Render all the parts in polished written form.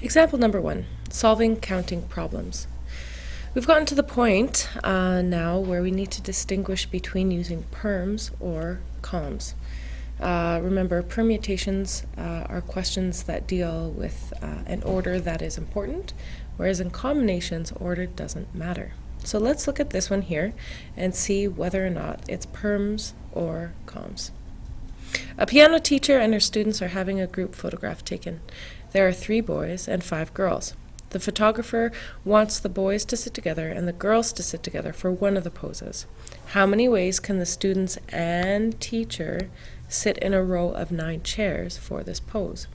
Example number 1, solving counting problems. We've gotten to the point now where we need to distinguish between using perms or coms. Remember, permutations are questions that deal with an order that is important, whereas in combinations, order doesn't matter. So let's look at this one here and see whether or not it's perms or coms. A piano teacher and her students are having a group photograph taken. There are 3 boys and 5 girls. The photographer wants the boys to sit together and the girls to sit together for one of the poses. How many ways can the students and teacher sit in a row of 9 chairs for this pose?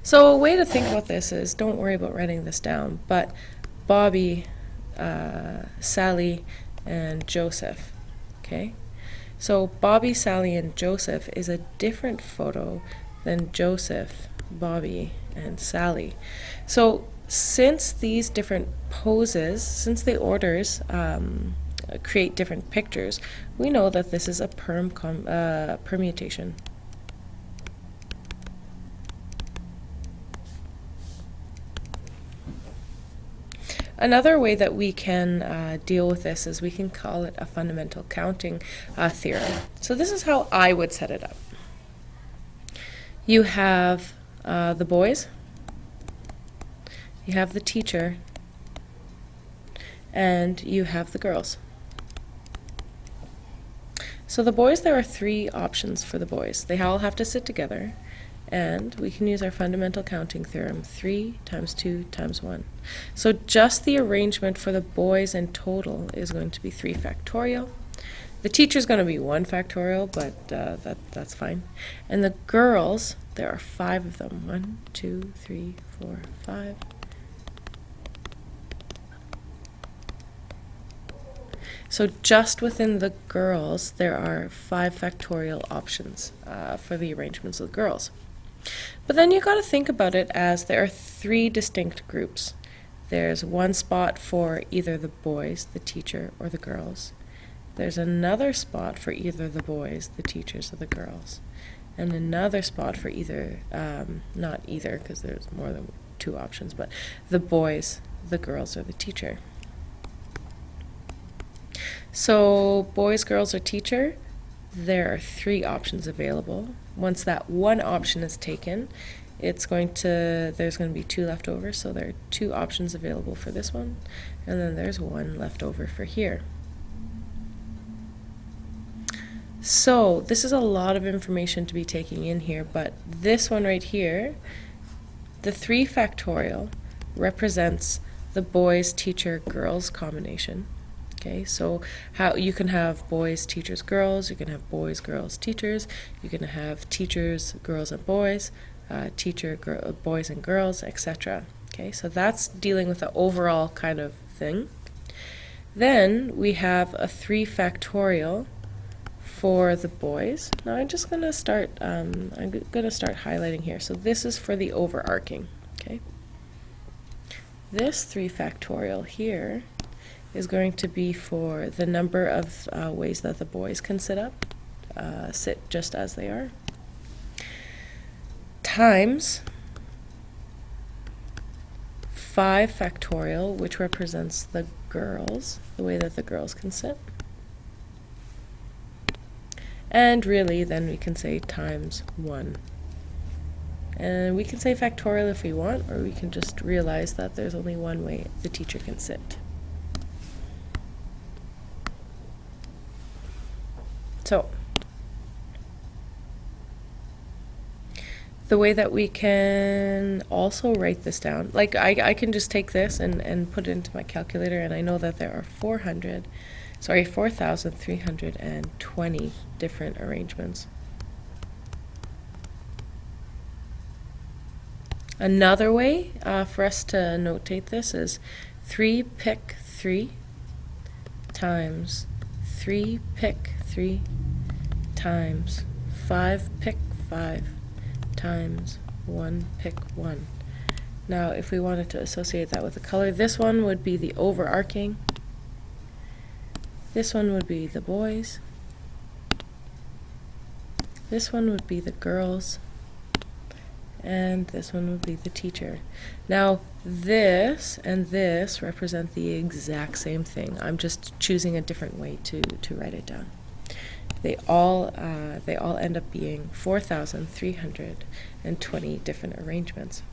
So a way to think about this is, don't worry about writing this down, but Bobby, Sally, and Joseph, okay? So Bobby, Sally, and Joseph is a different photo than Joseph, Bobby, and Sally. So since these different poses, since the orders create different pictures, we know that this is a permutation. Another way that we can deal with this is we can call it a fundamental counting theorem. So this is how I would set it up. You have the boys, you have the teacher, and you have the girls. So the boys, there are 3 options for the boys. They all have to sit together, and we can use our fundamental counting theorem, 3 times 2 times 1. So just the arrangement for the boys in total is going to be 3 factorial. The teacher's going to be 1 factorial, but that's fine. And the girls, there are 5 of them. 1, 2, 3, 4, 5. So just within the girls, there are 5 factorial options for the arrangements of the girls. But then you got to think about it as there are 3 distinct groups. There's 1 spot for either the boys, the teacher, or the girls. There's another spot for either the boys, the teachers, or the girls. And another spot for either, not either, because there's more than 2 options, but the boys, the girls, or the teacher. So boys, girls, or teacher, there are 3 options available. Once that 1 option is taken, there's going to be 2 left over, so there are 2 options available for this one, and then there's 1 left over for here. So this is a lot of information to be taking in here, but this one right here, the 3 factorial, represents the boys, teacher, girls combination. Okay, so how you can have boys, teachers, girls, you can have boys, girls, teachers, you can have teachers, girls, and boys, boys and girls, etc. Okay, so that's dealing with the overall kind of thing. Then we have a 3 factorial for the boys. Now I'm just gonna start. I'm gonna start highlighting here. So this is for the overarching. Okay. This 3 factorial here is going to be for the number of ways that the boys can sit just as they are, times 5 factorial, which represents the girls, the way that the girls can sit. And really, then we can say times 1. And we can say factorial if we want, or we can just realize that there's only 1 way the teacher can sit. So, the way that we can also write this down, like I can just take this and put it into my calculator, and I know that there are 4,320 different arrangements. Another way for us to notate this is 3 pick 3 times 3 pick 3 times 5 pick 5 times 1 pick 1. Now if we wanted to associate that with the color, this one would be the overarching, this one would be the boys, this one would be the girls, and this one would be the teacher. Now, this and this represent the exact same thing. I'm just choosing a different way to write it down. They all end up being 4,320 different arrangements.